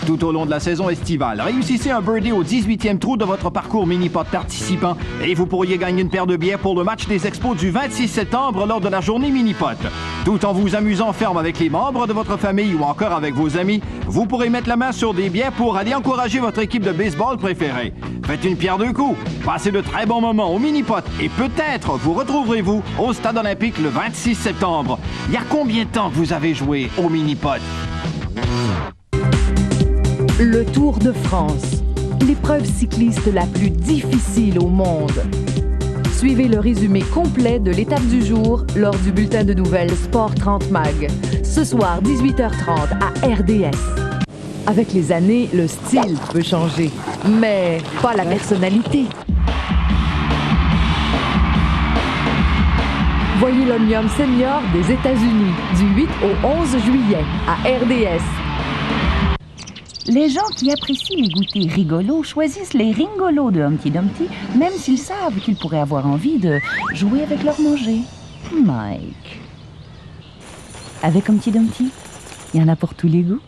tout au long de la saison estivale. Réussissez un birdie au 18e trou de votre parcours mini-pot participant et vous pourriez gagner une paire de billets pour le match des Expos du 26 septembre lors de la journée mini-pot. Tout en vous amusant ferme avec les membres de votre famille ou encore avec vos amis, vous pourrez mettre la main sur des billets pour aller encourager votre équipe de baseball préférée. Faites une pierre deux coups, passez de très bons moments au mini-pot et peut-être vous retrouverez-vous au Stade olympique le 26 septembre. Il y a combien de temps que vous avez joué au mini-pot? Le Tour de France, l'épreuve cycliste la plus difficile au monde. Suivez le résumé complet de l'étape du jour lors du bulletin de nouvelles Sport 30 Mag. Ce soir, 18h30 à RDS. Avec les années, le style peut changer, mais pas la personnalité. Voyez l'Omnium Senior des États-Unis du 8 au 11 juillet à RDS. Les gens qui apprécient les goûters rigolos choisissent les ringolos de Humpty Dumpty, même s'ils savent qu'ils pourraient avoir envie de jouer avec leur manger. Mike. Avec Humpty Dumpty, il y en a pour tous les goûts.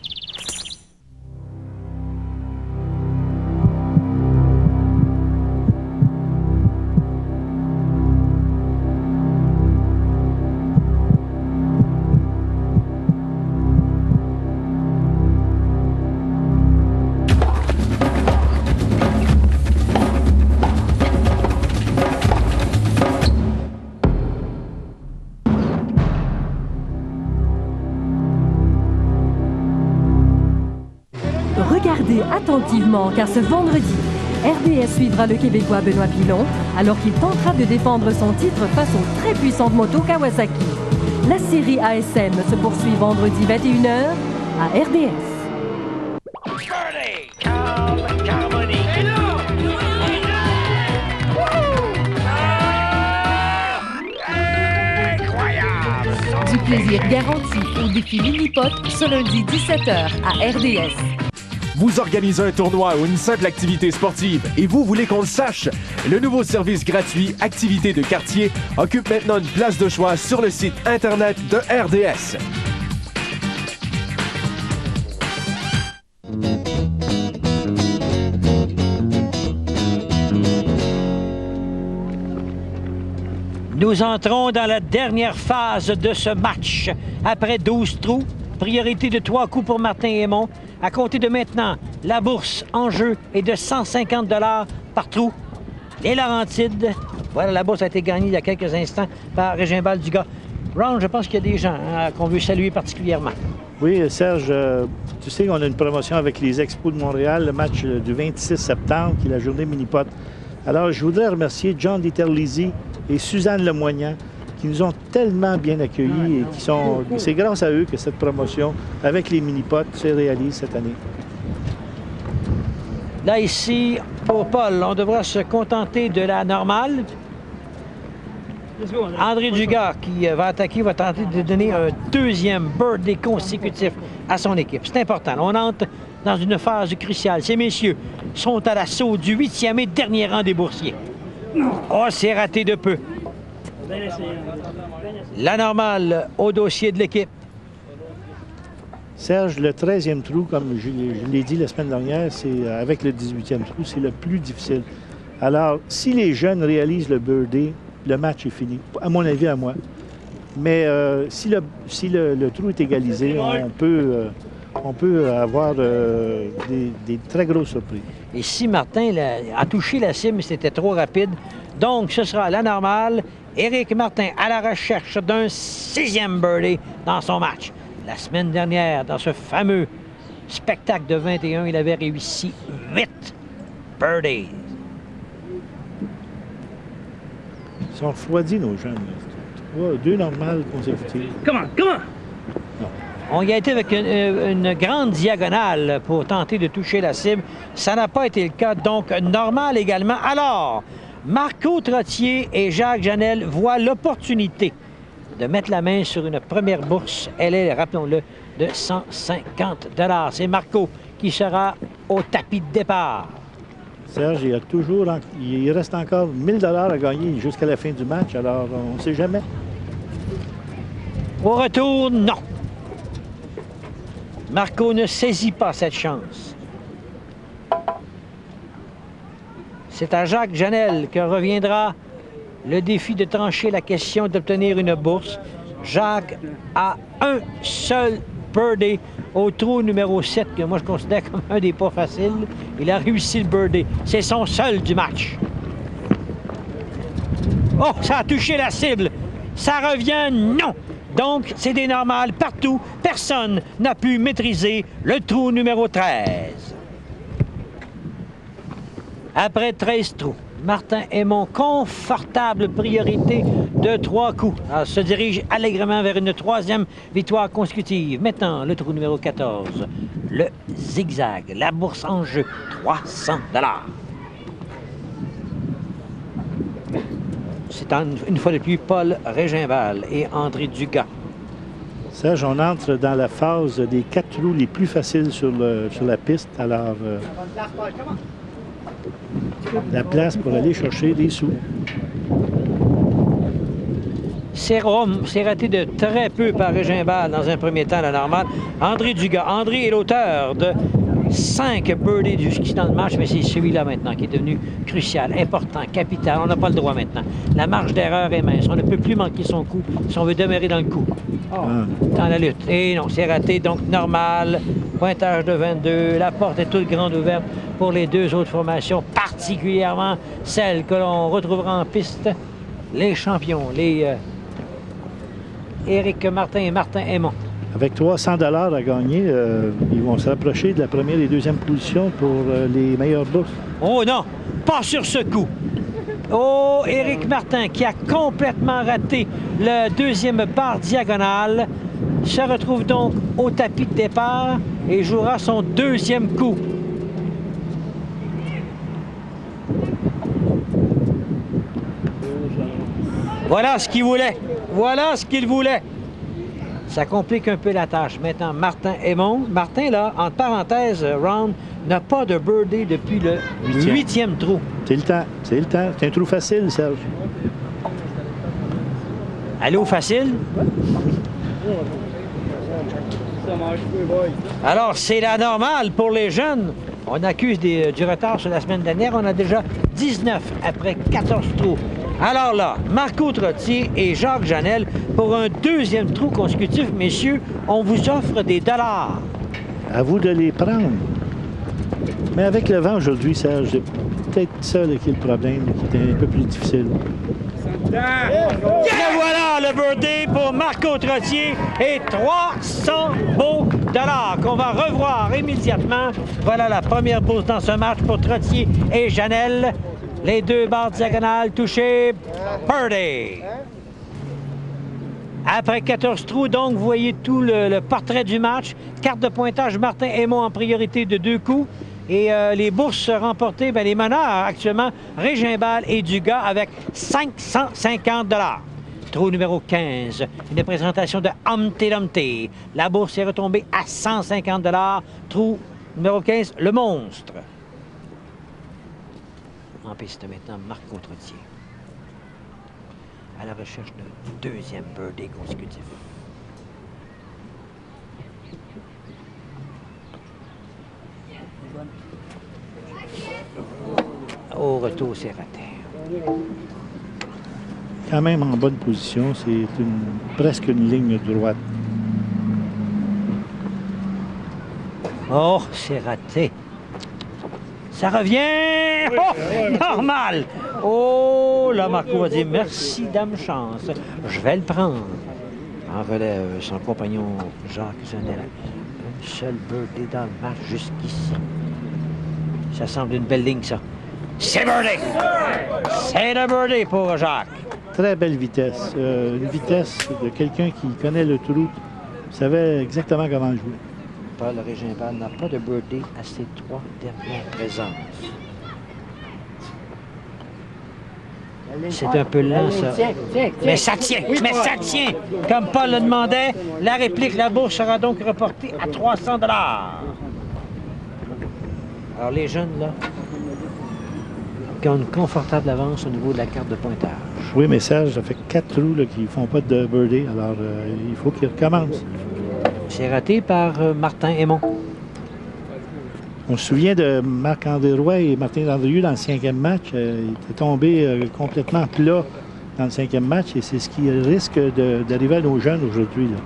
Regardez attentivement car ce vendredi, RDS suivra le Québécois Benoît Pilon alors qu'il tentera de défendre son titre face aux très puissantes motos Kawasaki. La série ASM se poursuit vendredi 21h à RDS. Du plaisir garanti au défi mini-pot ce lundi 17h à RDS. Vous organisez un tournoi ou une simple activité sportive et vous voulez qu'on le sache? Le nouveau service gratuit Activités de quartier occupe maintenant une place de choix sur le site Internet de RDS. Nous entrons dans la dernière phase de ce match. Après 12 trous, priorité de 3 coups pour Martin Aymon. À compter de maintenant, la bourse en jeu est de 150 $ par trou. Les Laurentides, voilà, la bourse a été gagnée il y a quelques instants par Régimbald Dugas. Ron, je pense qu'il y a des gens qu'on veut saluer particulièrement. Oui, Serge, tu sais qu'on a une promotion avec les Expos de Montréal, le match du 26 septembre, qui est la journée mini-pot. Alors, je voudrais remercier John Diterlizzi et Suzanne Lemoignant, qui nous ont tellement bien accueillis et c'est grâce à eux que cette promotion avec les mini-pots se réalise cette année. Là, ici, pour Paul, on devra se contenter de la normale. André Dugas, qui va attaquer, va tenter de donner un deuxième birdie consécutif à son équipe. C'est important. On entre dans une phase cruciale. Ces messieurs sont à l'assaut du 8e et dernier rang des boursiers. Oh, c'est raté de peu. La normale au dossier de l'équipe. Serge, le 13e trou, comme je l'ai dit la semaine dernière, c'est avec le 18e trou, c'est le plus difficile. Alors, si les jeunes réalisent le birdie, le match est fini, à mon avis, à moi. Mais si le trou est égalisé, on peut avoir des très grosses surprises. Et si Martin a touché la cible, c'était trop rapide. Donc, ce sera la normale. Éric Martin à la recherche d'un 6e birdie dans son match. La semaine dernière, dans ce fameux spectacle de 21, il avait réussi 8 birdies. Ils sont refroidis, nos jeunes. 2 normales consécutives. Comment? Non. On y a été avec une grande diagonale pour tenter de toucher la cible. Ça n'a pas été le cas, donc normal également. Alors, Marco Trottier et Jacques Janel voient l'opportunité de mettre la main sur une première bourse. Elle est, rappelons-le, de 150 $. C'est Marco qui sera au tapis de départ. Serge, il reste encore 1 000 $ à gagner jusqu'à la fin du match, alors on ne sait jamais. Au retour, non. Marco ne saisit pas cette chance. C'est à Jacques Janel que reviendra le défi de trancher la question d'obtenir une bourse. Jacques a un seul birdie au trou numéro 7, que moi je considère comme un des pas faciles. Il a réussi le birdie. C'est son seul du match. Oh, ça a touché la cible. Ça revient, non. Donc, c'est des normales partout. Personne n'a pu maîtriser le trou numéro 13. Après 13 trous, Martin Aymon, confortable priorité de 3 coups. Alors, se dirige allègrement vers une 3e victoire consécutive. Maintenant, le trou numéro 14, le zigzag. La bourse en jeu, 300 $. C'est une fois de plus Paul Régimbal et André Dugas. Serge, on entre dans la phase des 4 trous les plus faciles sur la piste. Alors, la place pour aller chercher des sous. C'est raté de très peu par Régimbal dans un premier temps, la normale. André Dugas. André est l'auteur de 5 birdies jusqu'ici dans le match, mais c'est celui-là maintenant qui est devenu crucial, important, capital. On n'a pas le droit maintenant. La marge d'erreur est mince. On ne peut plus manquer son coup si on veut demeurer dans le coup. Dans la lutte. Et non, c'est raté, donc normal. Pointage de 22. La porte est toute grande ouverte pour les deux autres formations, particulièrement celles que l'on retrouvera en piste. Les champions, les Éric Martin et Martin Aymon. Avec 300 $ à gagner, ils vont se rapprocher de la première et deuxième position pour les meilleures bourses. Oh non, pas sur ce coup. Oh, Éric Martin, qui a complètement raté le deuxième barre diagonale, se retrouve donc au tapis de départ et jouera son deuxième coup. Voilà ce qu'il voulait. Voilà ce qu'il voulait. Ça complique un peu la tâche. Maintenant, Martin Aymon. Martin, là, entre parenthèses, Ron, n'a pas de birdie depuis le 8e trou. C'est le temps. C'est le temps. C'est un trou facile, Serge. Allô, facile? Alors, c'est la normale pour les jeunes. On accuse du retard sur la semaine dernière. On a déjà 19 après 14 trous. Alors là, Marco Trottier et Jacques Janel pour un deuxième trou consécutif. Messieurs, on vous offre des dollars. À vous de les prendre. Mais avec le vent aujourd'hui, Serge, c'est peut-être ça là, qui est le problème, qui est un peu plus difficile. Et voilà le birdie pour Marco Trottier et 300 beaux dollars qu'on va revoir immédiatement. Voilà la première bourse dans ce match pour Trottier et Janel. Les deux barres diagonales touchées. Birdie. Après 14 trous, donc, vous voyez tout le portrait du match. Carte de pointage, Martin Aymon en priorité de 2 coups. Et les bourses remportées, les meneurs actuellement, Régimbal et Dugas avec 550 $. Trou numéro 15, une présentation de Humpty Dumpty. La bourse est retombée à 150 $. Trou numéro 15, le monstre. En piste maintenant, Marco Trottier. À la recherche d'un deuxième birdie consécutif. Au retour, c'est raté. Quand même en bonne position, c'est presque une ligne droite. Oh, c'est raté. Ça revient! Oh, normal! Oh, là, Marco va dire merci, dame chance. Je vais le prendre. En relève son compagnon Jacques Janel. Un seul birdie dans le match jusqu'ici. Ça semble une belle ligne, ça. C'est birdie! C'est le birdie pour Jacques. Très belle vitesse. Une vitesse de quelqu'un qui connaît le trou, savait exactement comment jouer. Paul Régimbal n'a pas de birdie à ses 3 dernières présences. C'est un peu lent, ça. Mais ça tient! Mais ça tient! Comme Paul le demandait, la réplique, la bourse sera donc reportée à 300 $. Alors, les jeunes, là, qui ont une confortable avance au niveau de la carte de pointage. Oui, mais Serge, ça fait 4 trous là, qui ne font pas de birdie. Alors, il faut qu'ils recommencent. C'est raté par Martin Aymon. On se souvient de Marc-André Roy et Martin Landrieu dans le 5e match. Il était tombé complètement plat dans le 5e match et c'est ce qui risque d'arriver à nos jeunes aujourd'hui, là.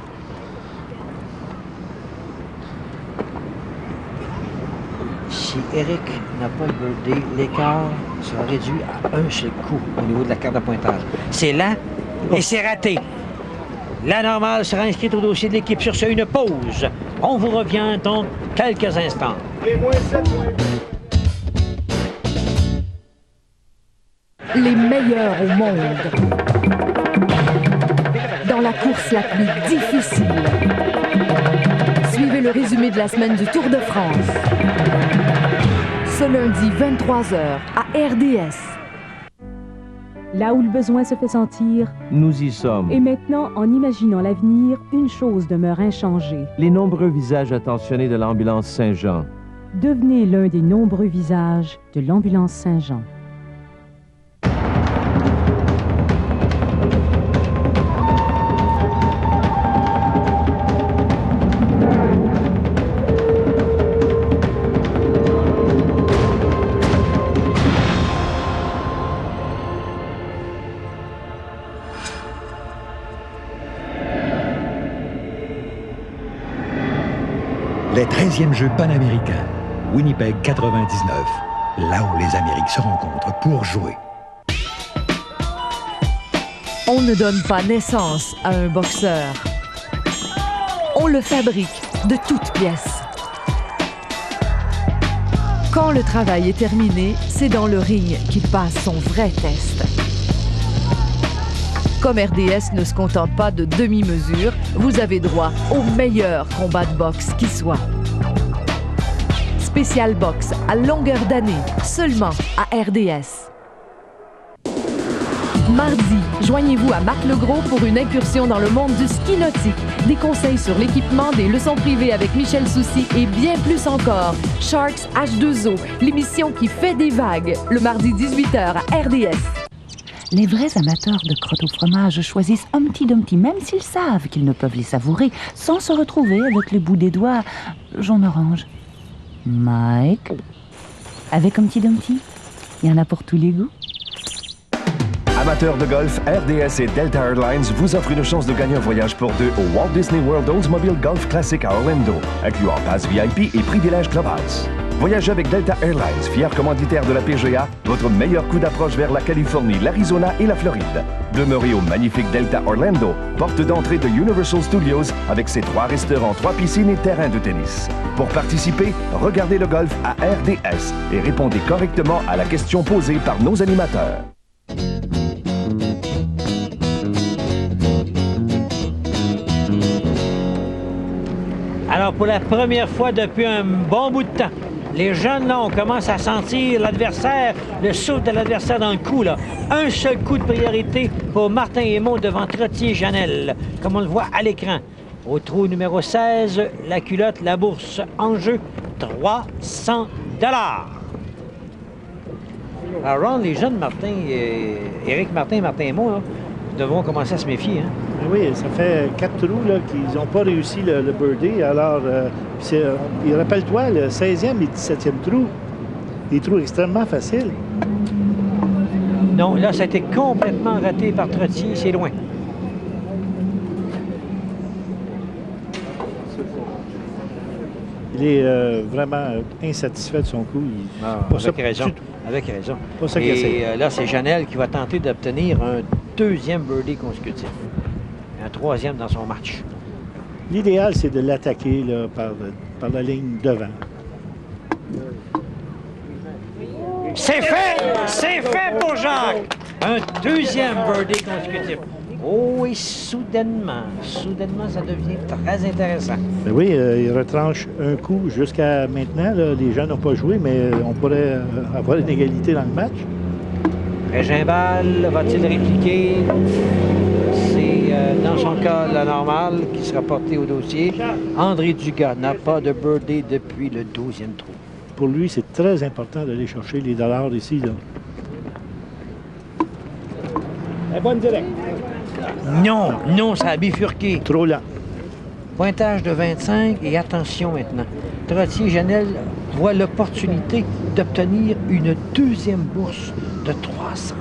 Si Eric n'a pas le birdie, l'écart sera réduit à un seul coup au niveau de la carte de pointage. C'est lent et c'est raté. La normale sera inscrite au dossier de l'équipe. Sur ce, une pause. On vous revient dans quelques instants. Les meilleurs au monde. Dans la course la plus difficile. Suivez le résumé de la semaine du Tour de France. Ce lundi, 23h, à RDS. Là où le besoin se fait sentir, nous y sommes. et maintenant, en imaginant l'avenir, une chose demeure inchangée. Les nombreux visages attentionnés de l'ambulance Saint-Jean. Devenez l'un des nombreux visages de l'ambulance Saint-Jean. Les 13e Jeux panaméricains, Winnipeg 99, là où les Amériques se rencontrent pour jouer. On ne donne pas naissance à un boxeur. On le fabrique de toutes pièces. Quand le travail est terminé, c'est dans le ring qu'il passe son vrai test. Comme RDS ne se contente pas de demi-mesures, vous avez droit au meilleur combat de boxe qui soit. Spécial boxe à longueur d'année, seulement à RDS. Mardi, joignez-vous à Marc Legros pour une incursion dans le monde du ski nautique. Des conseils sur l'équipement, des leçons privées avec Michel Soucy et bien plus encore. Sharks H2O, l'émission qui fait des vagues, le mardi 18h à RDS. Les vrais amateurs de crottes au fromage choisissent Humpty Dumpty, même s'ils savent qu'ils ne peuvent les savourer sans se retrouver avec le bout des doigts jaune orange. Mike, avec Humpty Dumpty, il y en a pour tous les goûts. Amateurs de golf, RDS et Delta Airlines vous offrent une chance de gagner un voyage pour deux au Walt Disney World Oldsmobile Golf Classic à Orlando, incluant passe VIP et privilège Clubhouse. Voyagez avec Delta Airlines, fier commanditaire de la PGA, votre meilleur coup d'approche vers la Californie, l'Arizona et la Floride. Demeurez au magnifique Delta Orlando, porte d'entrée de Universal Studios avec ses 3 restaurants, 3 piscines et terrains de tennis. Pour participer, regardez le golf à RDS et répondez correctement à la question posée par nos animateurs. Alors, pour la première fois depuis un bon bout de temps, les jeunes, là, on commence à sentir l'adversaire, le souffle de l'adversaire dans le cou, là. Un seul coup de priorité pour Martin Aymon devant Trottier-Janel, comme on le voit à l'écran. Au trou numéro 16, la culotte, la bourse en jeu, 300 $. Alors, Ron, les jeunes Éric Martin et Martin Aymon, là, devront commencer à se méfier, hein? Oui, ça fait 4 trous là, qu'ils n'ont pas réussi le birdie. Alors, rappelle-toi, le 16e et 17e trou, des trous extrêmement faciles. Non, là, ça a été complètement raté par Trottier, c'est loin. Il est vraiment insatisfait de son coup. Avec raison. Avec raison. Pas ça Et là, c'est Janel qui va tenter d'obtenir un 2e birdie consécutif. Un 3e dans son match. L'idéal, c'est de l'attaquer là, par la ligne devant. C'est fait! C'est fait pour Jacques! Un 2e birdie consécutif. Oh, et soudainement, ça devient très intéressant. Ben oui, il retranche un coup jusqu'à maintenant. Là, les gens n'ont pas joué, mais on pourrait avoir une égalité dans le match. Régimbal va-t-il répliquer? C'est dans son cas la normale qui sera portée au dossier. André Dugas n'a pas de birdie depuis le 12e trou. Pour lui, c'est très important d'aller chercher les dollars ici. Là. La bonne directe. Non, ça a bifurqué. Trop lent. Pointage de 25 et attention maintenant. Trottier Janel voit l'opportunité d'obtenir une deuxième bourse de 300 $.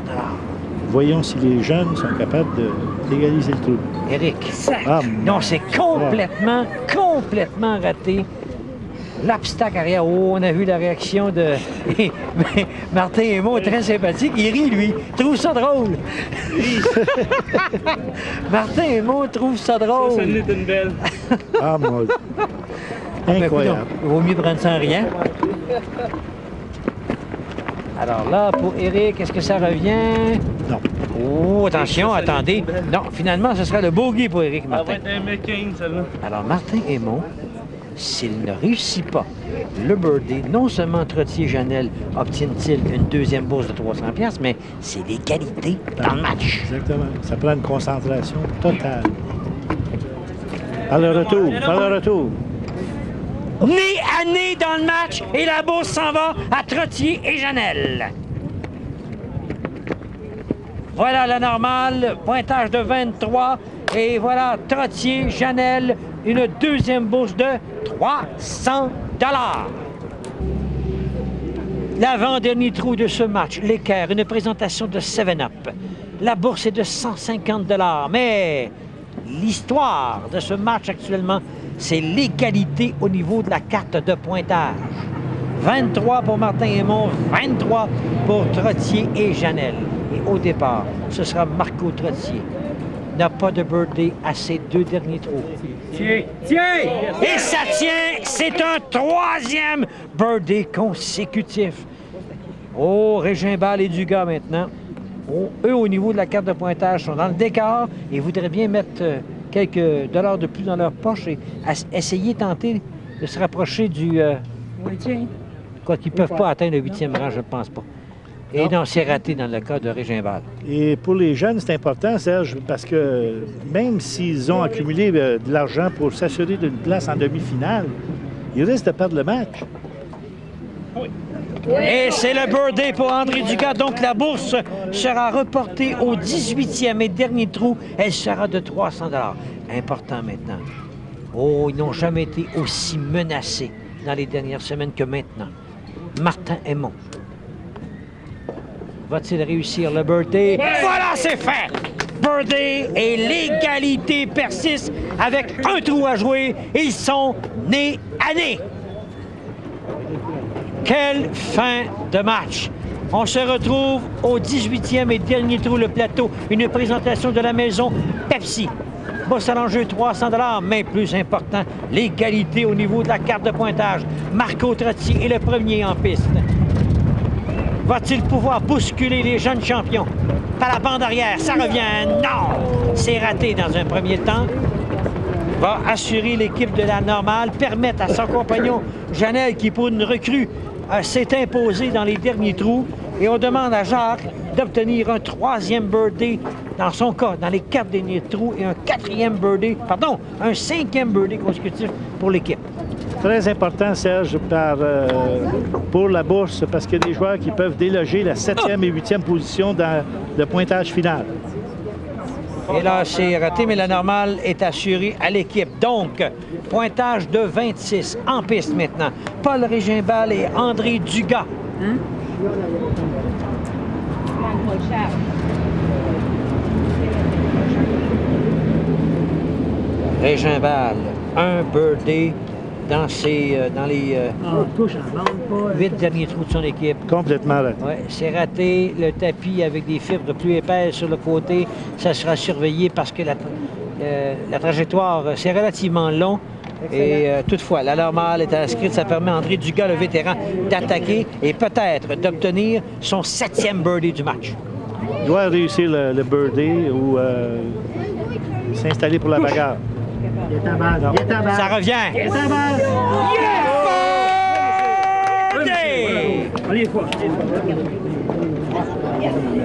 Voyons si les jeunes sont capables d'égaliser le trou. Éric, Ah, non, c'est complètement raté. L'obstacle arrière. Oh, on a vu la réaction de Martin Hémon, très sympathique. Il rit, lui. Il trouve ça drôle. Martin Hémon trouve ça drôle. Ça en est une belle. Ah, mon Dieu. Incroyable. Il vaut mieux prendre ça en rien. Alors là, pour Éric, est-ce que ça revient? Non. Oh, attention, attendez. Non, finalement, ce sera le bogey pour Éric Ça va Martin. être un McCain, celle-là. Alors, Martin Hémon, s'il ne réussit pas le birdie, non seulement Trottier Janel obtiennent-ils une deuxième bourse de 300 $, mais c'est l'égalité dans le match. Exactement. Ça prend une concentration totale. Par le retour. Nez à nez dans le match et la bourse s'en va à Trottier et Janel. Voilà la normale, pointage de 23. Et voilà Trottier, Janel, une deuxième bourse de 300 $. L'avant-dernier trou de ce match, l'équerre, une présentation de 7-Up. La bourse est de 150 $. Mais l'histoire de ce match actuellement, c'est l'égalité au niveau de la carte de pointage. 23 pour Martin Hémon, 23 pour Trottier et Janel. Et au départ, ce sera Marco Trottier. N'a pas de birdie à ses deux derniers trous. Tiens! Et ça tient! C'est un troisième birdie consécutif. Oh, Régimbal et Dugas maintenant. Oh, eux, au niveau de la carte de pointage, sont dans le décor et voudraient bien mettre quelques dollars de plus dans leur poche et essayer, tenter de se rapprocher du... Quoi qu'ils ne peuvent pas atteindre le 8e rang, je ne pense pas. Et non, c'est raté dans le cas de Régimbal. Et pour les jeunes, c'est important, Serge, parce que même s'ils ont accumulé de l'argent pour s'assurer d'une place en demi-finale, ils risquent de perdre le match. Et c'est le birdie pour André Dugas. Donc, la bourse sera reportée au 18e et dernier trou. Elle sera de 300 $. Important maintenant. Oh, ils n'ont jamais été aussi menacés dans les dernières semaines que maintenant. Martin Hémon. Va-t-il réussir le birdie? Voilà, c'est fait! Birdie et l'égalité persiste avec un trou à jouer. Ils sont nez à nez. Quelle fin de match! On se retrouve au 18e et dernier trou, le plateau. Une présentation de la maison Pepsi. Bourse à l'enjeu 300 $, mais plus important, l'égalité au niveau de la carte de pointage. Marco Trottier est le premier en piste. Va-t-il pouvoir bousculer les jeunes champions? Par la bande arrière, ça revient. Non! C'est raté dans un premier temps. Va assurer l'équipe de la normale, permettre à son compagnon Janel, qui pour une recrue s'est imposé dans les derniers trous. Et on demande à Jacques d'obtenir un troisième birdie dans son cas, dans les 4 derniers trous, et un cinquième birdie consécutif pour l'équipe. Très important, Serge, pour la bourse, parce qu'il y a des joueurs qui peuvent déloger la 7e et 8e position dans le pointage final. Et là, c'est raté, mais la normale est assurée à l'équipe. Donc, pointage de 26 en piste maintenant. Paul Régimbal et André Dugas. Régimbal, un birdie dans les 8 derniers trous de son équipe. Complètement raté. Oui, c'est raté. Le tapis avec des fibres plus épaisses sur le côté, ça sera surveillé parce que la trajectoire, c'est relativement long. Et toutefois, la normale est inscrite. Ça permet à André Dugas, le vétéran, d'attaquer et peut-être d'obtenir son 7e birdie du match. Il doit réussir le birdie ou s'installer pour la bagarre. Ça revient. Allez, quoi?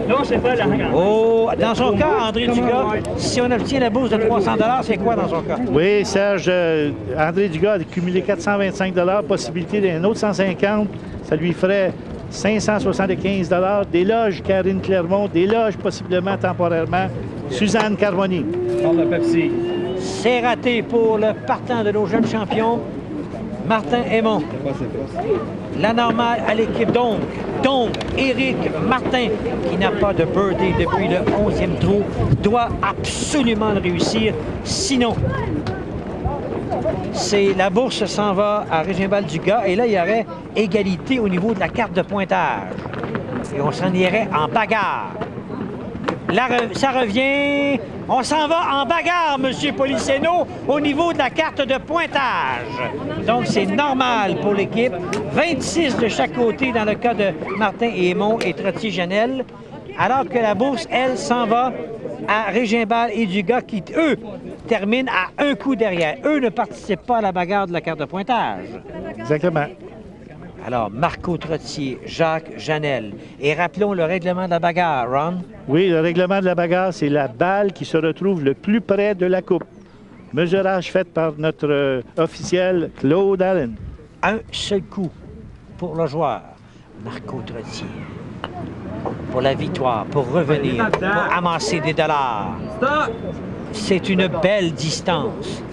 Non, c'est pas la regarde. Oh, dans son cas, André Dugas, si on obtient la bourse de 300 $, c'est quoi dans son cas? Oui, Serge, André Dugas a cumulé 425 $, possibilité d'un autre 150. Ça lui ferait 575 $. Déloge Karine Clermont, déloge possiblement temporairement Suzanne Carboni. Par la Pepsi. C'est raté pour le partant de nos jeunes champions, Martin Aymon. La normale à l'équipe donc, Éric Martin, qui n'a pas de birdie depuis le 11e trou, doit absolument le réussir. Sinon, la bourse s'en va à Régimbald-du-Gard et là, il y aurait égalité au niveau de la carte de pointage. Et on s'en irait en bagarre. Là, ça revient... On s'en va en bagarre, M. Policeno, au niveau de la carte de pointage. Donc, c'est normal pour l'équipe. 26 de chaque côté dans le cas de Martin et Aymon et Trottier-Janel, alors que la bourse, elle, s'en va à Régimbald et Dugas qui, eux, terminent à un coup derrière. Eux ne participent pas à la bagarre de la carte de pointage. Exactement. Alors, Marco Trottier, Jacques Janel. Et rappelons le règlement de la bagarre, Ron. Oui, le règlement de la bagarre, c'est la balle qui se retrouve le plus près de la coupe. Mesurage fait par notre officiel Claude Allen. Un seul coup pour le joueur, Marco Trottier. Pour la victoire, pour revenir, pour amasser des dollars. C'est une belle distance.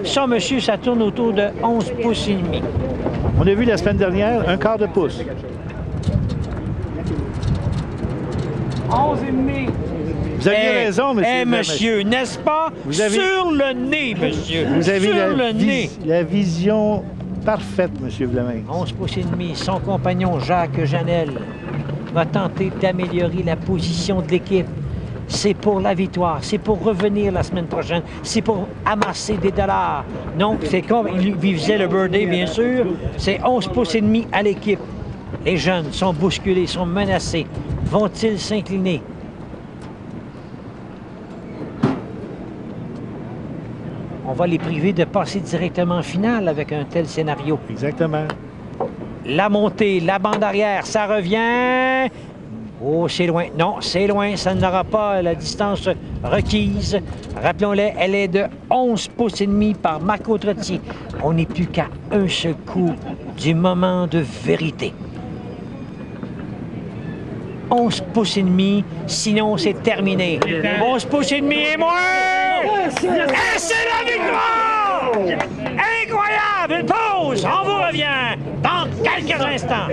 Ça, monsieur, ça tourne autour de 11 pouces et demi. On a vu la semaine dernière un quart de pouce. 11 et demi. Vous aviez raison, monsieur. Monsieur, n'est-ce pas? Sur le nez, monsieur. Vous avez sur le nez. La vision parfaite, monsieur Vlaming. 11 pouces et demi. Son compagnon, Jacques Janel, va tenter d'améliorer la position de l'équipe. C'est pour la victoire, c'est pour revenir la semaine prochaine, c'est pour amasser des dollars. Non, c'est comme il visait le birdie, bien sûr. C'est 11 pouces et demi à l'équipe. Les jeunes sont bousculés, sont menacés. Vont-ils s'incliner? On va les priver de passer directement en finale avec un tel scénario. Exactement. La montée, la bande arrière, ça revient. Oh, c'est loin. Non, c'est loin. Ça n'aura pas la distance requise. Rappelons-le, elle est de 11 pouces et demi par Marco Trottier. On n'est plus qu'à un seul coup du moment de vérité. 11 pouces et demi, sinon c'est terminé. 11 pouces et demi et moins! Et c'est la victoire! Incroyable! Une pause! On vous revient dans quelques instants.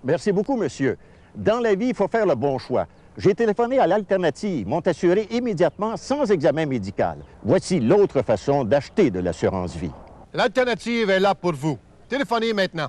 Merci beaucoup, monsieur. Dans la vie, il faut faire le bon choix. J'ai téléphoné à l'Alternative, m'ont assuré immédiatement sans examen médical. Voici l'autre façon d'acheter de l'assurance vie. L'Alternative est là pour vous. Téléphonez maintenant.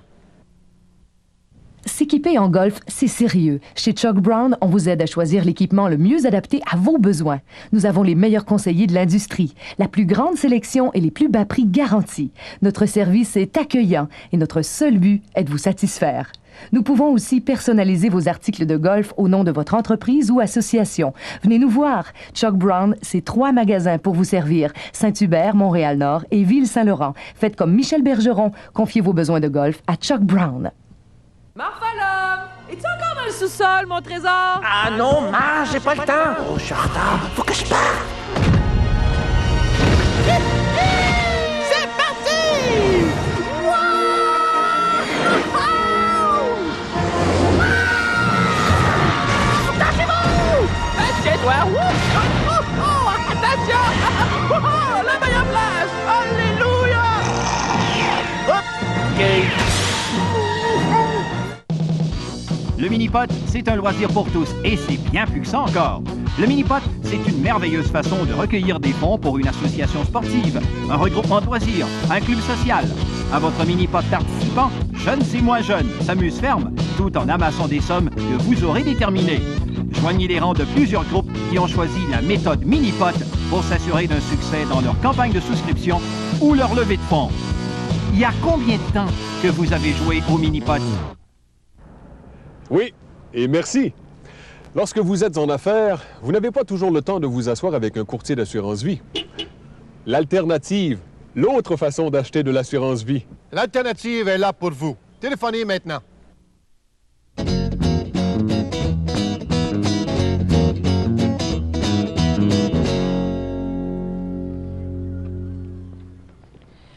S'équiper en golf, c'est sérieux. Chez Chuck Brown, on vous aide à choisir l'équipement le mieux adapté à vos besoins. Nous avons les meilleurs conseillers de l'industrie, la plus grande sélection et les plus bas prix garantis. Notre service est accueillant et notre seul but est de vous satisfaire. Nous pouvons aussi personnaliser vos articles de golf au nom de votre entreprise ou association. Venez nous voir. Chuck Brown, c'est 3 magasins pour vous servir. Saint-Hubert, Montréal-Nord et Ville-Saint-Laurent. Faites comme Michel Bergeron. Confiez vos besoins de golf à Chuck Brown. Marfalum! Es-tu encore dans le sous-sol, mon trésor? Ah non, Marge, j'ai pas le temps. Oh, je suis en retard. Faut que je parte. C'est parti! Attachez-vous! Tiens-toi! Attention! La meilleure place! Alléluia! Hop! Le mini-pot, c'est un loisir pour tous et c'est bien plus que ça encore. Le mini-pot, c'est une merveilleuse façon de recueillir des fonds pour une association sportive, un regroupement de loisirs, un club social. À votre mini-pot participant, jeunes et moins jeunes s'amusent ferme tout en amassant des sommes que vous aurez déterminées. Joignez les rangs de plusieurs groupes qui ont choisi la méthode mini-pot pour s'assurer d'un succès dans leur campagne de souscription ou leur levée de fonds. Il y a combien de temps que vous avez joué au mini-pot? Oui, et merci. Lorsque vous êtes en affaires, vous n'avez pas toujours le temps de vous asseoir avec un courtier d'assurance vie. L'Alternative, l'autre façon d'acheter de l'assurance vie. L'Alternative est là pour vous. Téléphonez maintenant.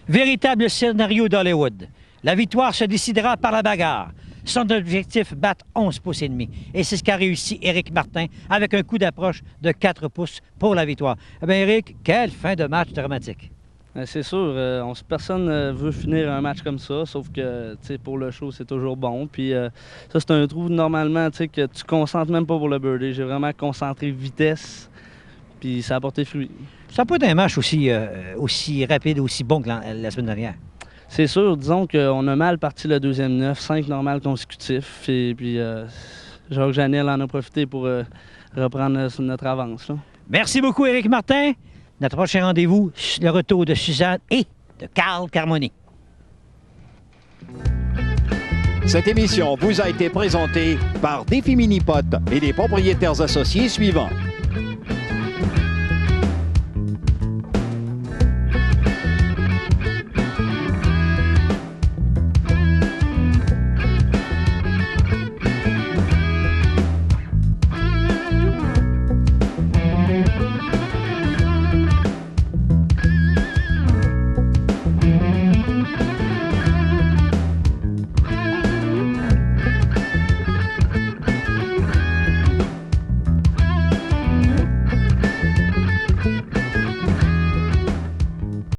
Véritable scénario d'Hollywood. La victoire se décidera par la bagarre. Son objectif, battre 11 pouces et demi. Et c'est ce qu'a réussi Éric Martin avec un coup d'approche de 4 pouces pour la victoire. Eh bien, Éric, quelle fin de match dramatique. C'est sûr, personne ne veut finir un match comme ça, sauf que pour le show, c'est toujours bon. Puis ça, c'est un trou normalement que tu concentres même pas pour le birdie. J'ai vraiment concentré vitesse, puis ça a porté fruit. Ça n'a pas été un match aussi rapide, aussi bon que la semaine dernière. C'est sûr, disons qu'on a mal parti le deuxième 9, 5 normales consécutifs. Et puis Jacques Janel en a profité pour reprendre notre avance. Là. Merci beaucoup, Éric Martin. Notre prochain rendez-vous, le retour de Suzanne et de Carl Carmoni. Cette émission vous a été présentée par Défi Minipot et les propriétaires associés suivants.